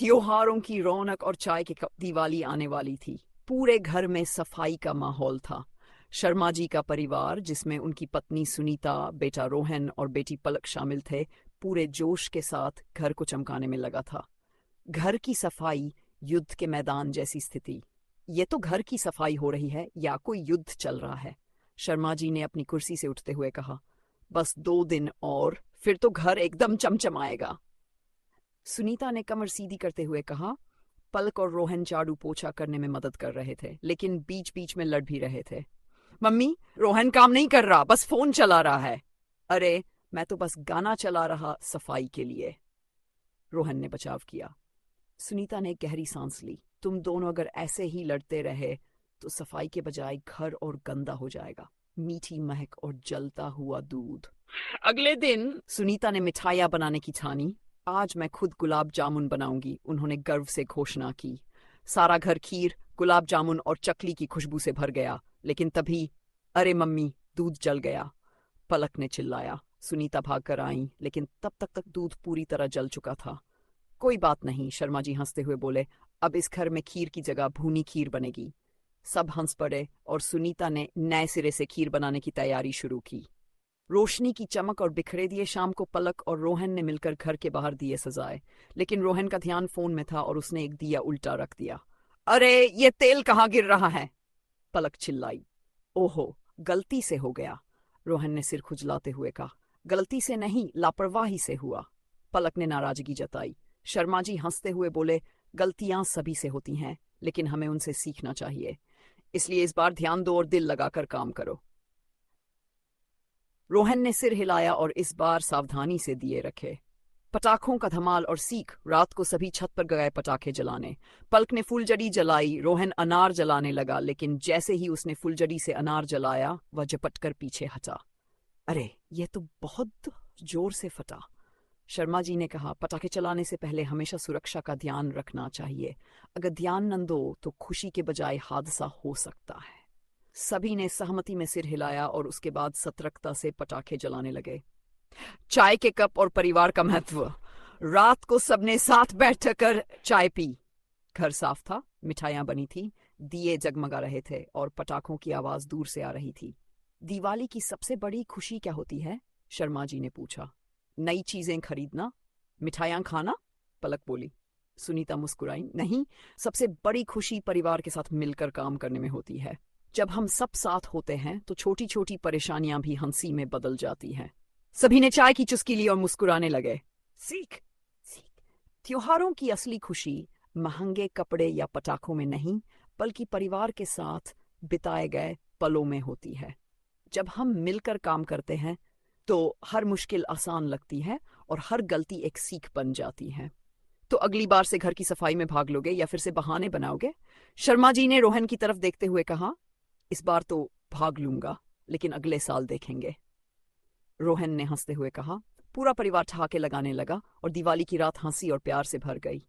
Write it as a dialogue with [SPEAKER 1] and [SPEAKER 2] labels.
[SPEAKER 1] त्योहारों की रौनक और चाय के कप। दिवाली आने वाली थी। पूरे घर में सफाई का माहौल था। शर्मा जी का परिवार, जिसमें उनकी पत्नी सुनीता, बेटा रोहन और बेटी पलक शामिल थे, पूरे जोश के साथ घर को चमकाने में लगा था। घर की सफाई, युद्ध के मैदान जैसी स्थिति। ये तो घर की सफाई हो रही है या कोई युद्ध चल रहा है? शर्मा जी ने अपनी कुर्सी से उठते हुए कहा। बस 2 दिन और फिर तो घर एकदम चमचमाएगा। सुनीता ने कमर सीधी करते हुए कहा। पलक और रोहन झाड़ू पोछा करने में मदद कर रहे थे, लेकिन बीच बीच में लड़ भी रहे थे। मम्मी, रोहन काम नहीं कर रहा, बस फोन चला रहा है। अरे, मैं तो बस गाना चला रहा सफाई के लिए, रोहन ने बचाव किया। सुनीता ने गहरी सांस ली। तुम दोनों अगर ऐसे ही लड़ते रहे तो सफाई के बजाय घर और गंदा हो जाएगा। मीठी महक और जलता हुआ दूध। अगले दिन सुनीता ने मिठाइयाँ बनाने की ठानी। आज मैं खुद गुलाब जामुन बनाऊंगी, उन्होंने गर्व से घोषणा की। सारा घर खीर, गुलाब जामुन और चकली की खुशबू से भर गया। लेकिन तभी, अरे मम्मी, दूध जल गया, पलक ने चिल्लाया। सुनीता भाग कर आई, लेकिन तब तक दूध पूरी तरह जल चुका था। कोई बात नहीं, शर्मा जी हंसते हुए बोले। अब इस घर में खीर की जगह भूनी खीर बनेगी। सब हंस पड़े और सुनीता ने नए सिरे से खीर बनाने की तैयारी शुरू की। रोशनी की चमक और बिखरे दिए शाम को पलक और रोहन ने मिलकर घर के बाहर दिए सजाए। लेकिन रोहन का ध्यान फोन में था और उसने एक दिया उल्टा रख दिया। अरे, ये तेल कहाँ गिर रहा है? पलक चिल्लाई। ओहो, गलती से हो गया, रोहन ने सिर खुजलाते हुए कहा। गलती से नहीं, लापरवाही से हुआ, पलक ने नाराजगी जताई। शर्मा जी हंसते हुए बोले। गलतियां सभी से होती हैं, लेकिन हमें उनसे सीखना चाहिए। इसलिए इस बार ध्यान दो और दिल लगाकर काम करो। रोहन ने सिर हिलाया और इस बार सावधानी से दिए रखे। पटाखों का धमाल और सीख। रात को सभी छत पर गए पटाखे जलाने। पलक ने फुलझड़ी जलाई, रोहन अनार जलाने लगा, लेकिन जैसे ही उसने फुलझड़ी से अनार जलाया, वह झपटकर पीछे हटा। अरे, यह तो बहुत जोर से फटा, शर्मा जी ने कहा। पटाखे चलाने से पहले हमेशा सुरक्षा का ध्यान रखना चाहिए। अगर ध्यान न दो तो खुशी के बजाय हादसा हो सकता है। सभी ने सहमति में सिर हिलाया और उसके बाद सतर्कता से पटाखे जलाने लगे। चाय के कप और परिवार का महत्व। रात को सबने साथ बैठकर चाय पी। घर साफ था, मिठाइयां बनी थी, दिए जगमगा रहे थे और पटाखों की आवाज दूर से आ रही थी। दिवाली की सबसे बड़ी खुशी क्या होती है? शर्मा जी ने पूछा। नई चीजें खरीदना, मिठाइयां खाना, पलक बोली। सुनीता मुस्कुराई। नहीं, सबसे बड़ी खुशी परिवार के साथ मिलकर काम करने में होती है। जब हम सब साथ होते हैं तो छोटी छोटी परेशानियां भी हंसी में बदल जाती हैं। सभी ने चाय की चुस्की ली और मुस्कुराने लगे। सीख सीख त्योहारों की असली खुशी महंगे कपड़े या पटाखों में नहीं, बल्कि परिवार के साथ बिताए गए पलों में होती है। जब हम मिलकर काम करते हैं तो हर मुश्किल आसान लगती है और हर गलती एक सीख बन जाती है। तो अगली बार से घर की सफाई में भाग लोगे या फिर से बहाने बनाओगे? शर्मा जी ने रोहन की तरफ देखते हुए कहा। इस बार तो भाग लूंगा, लेकिन अगले साल देखेंगे, रोहन ने हंसते हुए कहा। पूरा परिवार ठहाके लगाने लगा और दिवाली की रात हंसी और प्यार से भर गई।